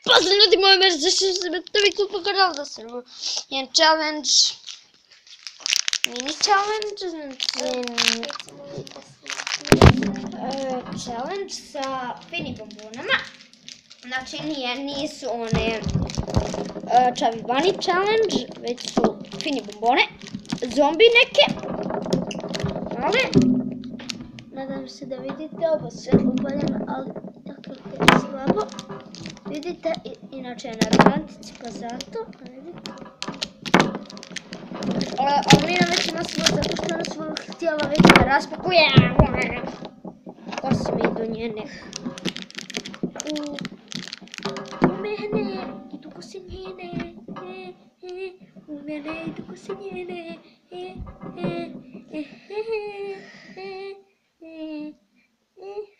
Pozdrav ljudi moji, meni zašto se me toliko pokazalo da sam jedan challenge, mini challenge, challenge sa fini bombonama. Znači nisu one Chubby Bunny challenge, već su fini bombone, zombi neke, ali nadam se da vidite ovo svetlo upaljeno, ali tako je slabo. Vidite, inače je na romantici, pa zato, vidite. Ali Mina već ima svoj, zato što ona svoj htjela već da raspakuje. Osim i do njene. U mene, idu ko se njene. U mene, idu ko se njene.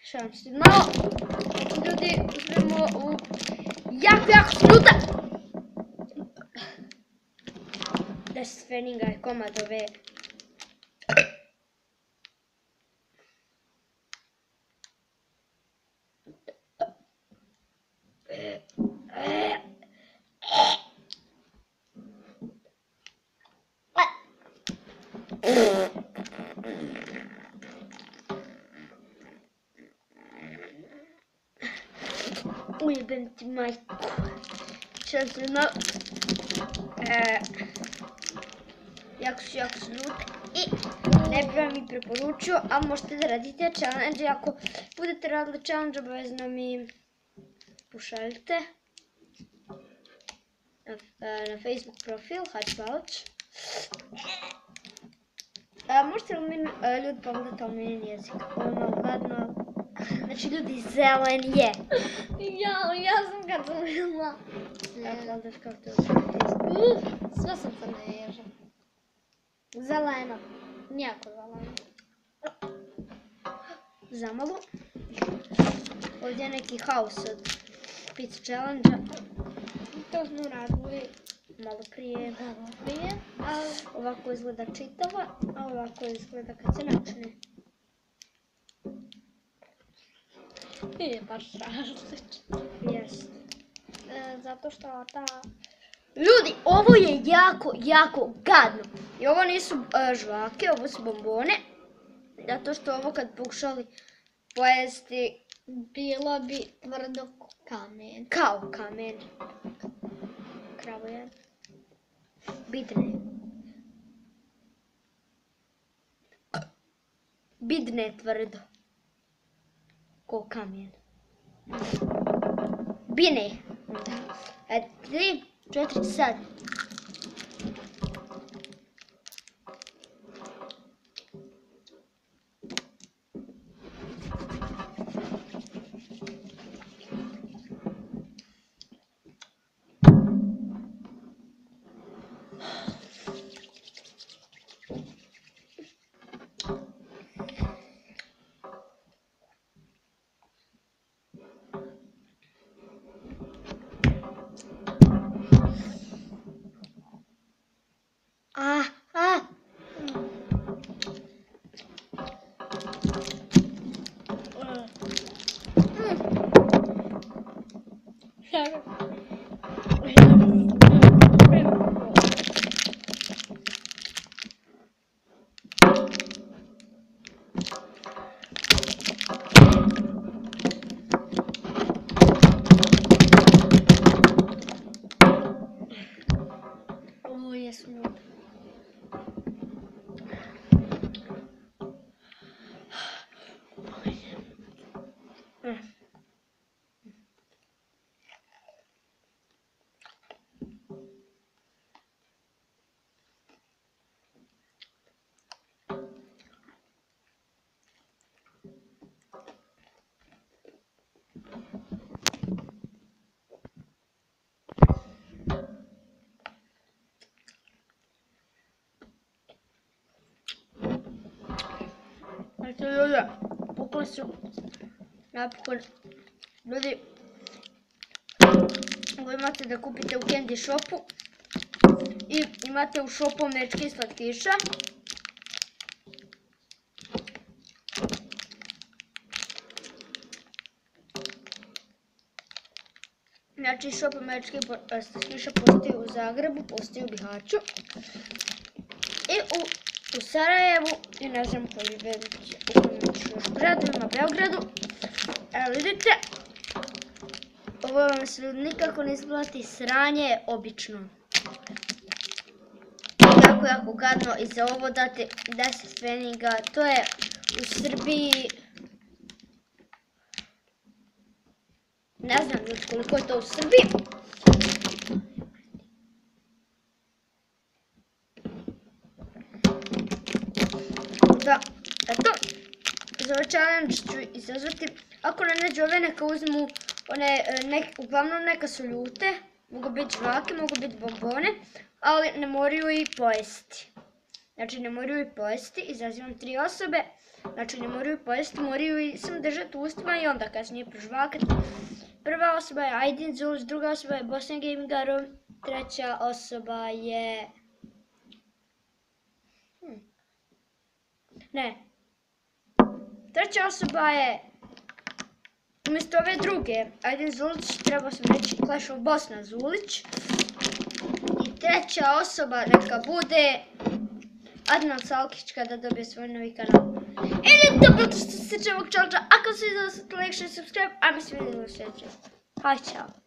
Šalim se malo. Ljudi, uzmemo u jako minuta. 10 treninga je komadove. Ujebem ti majku. Šalim se malo. Jako su ljute i ne bih vam i preporučio, ali možete da radite challenge. Ako budete radili challenge, obavezno mi pošaljite na Facebook profil Hačbaloć. Možete li mi ljudi pogledati omenjen jezik? Ovo je malo gadno. Znači ljudi, zelen je. Ja sam kad sam bila. Gledaš kako to je. Sve sam crne ježa. Zeleno. Nijako zeleno. Zamalo. Ovdje je neki haos od pizza challenge-a. To smo radili malo prije. Ovako izgleda čitava, a ovako izgleda kad se načne. Je baš različno. Jest. Zato što ta... Ljudi, ovo je jako gadno. I ovo nisu žvake, ovo su bombone. Zato što ovo kad pokušali pojesti... Bilo bi tvrdo kamen. Kao kamen. Kravo je. Bidne tvrdo. Ko kamen. Bine. 3, 4 sad. Ovo je smut. Znači ljudi, pukli su napokon. Ljudi, ovo imate da kupite u Candy Shopu i imate u shopu američkih slatkiša. Znači, shop američki sliša postoji u Zagrebu, postoji u Bihaću. I u Sarajevu, i ne znam koji već u kojim još gradovima, Beogradu. Evo vidite, ovo vam se nikako ne isplati, sranje je obično. Jako gadno i za ovo date 10 pfeniga, to je u Srbiji, ne znam koliko je to u Srbiji. Da, eto, za ovaj challenge ću izazvati, ako ne nađu ove neka uzmu, uglavnom neka su ljute, mogu biti žvake, mogu biti bombone, ali ne moraju i pojesti. Znači ne moraju i pojesti, izazivam 3 osobe, znači ne moraju pojesti, moraju i samo držati u ustima i onda kasnije prožvakati. Prva osoba je Aydin Zulić, druga osoba je Bosnian Gaming Arrow, treća osoba je... Treća osoba je, umjesto ove druge, Aydin Zulić, trebao sam reći Clash of Bosna Zulić. I treća osoba neka bude Adnan Salkić kada dobije svoj novi kanal. Ili dobro što se tiče ovog challenge, ako se izgleda like, share, subscribe, a mi se vidimo u sljedećem. Haj, čao.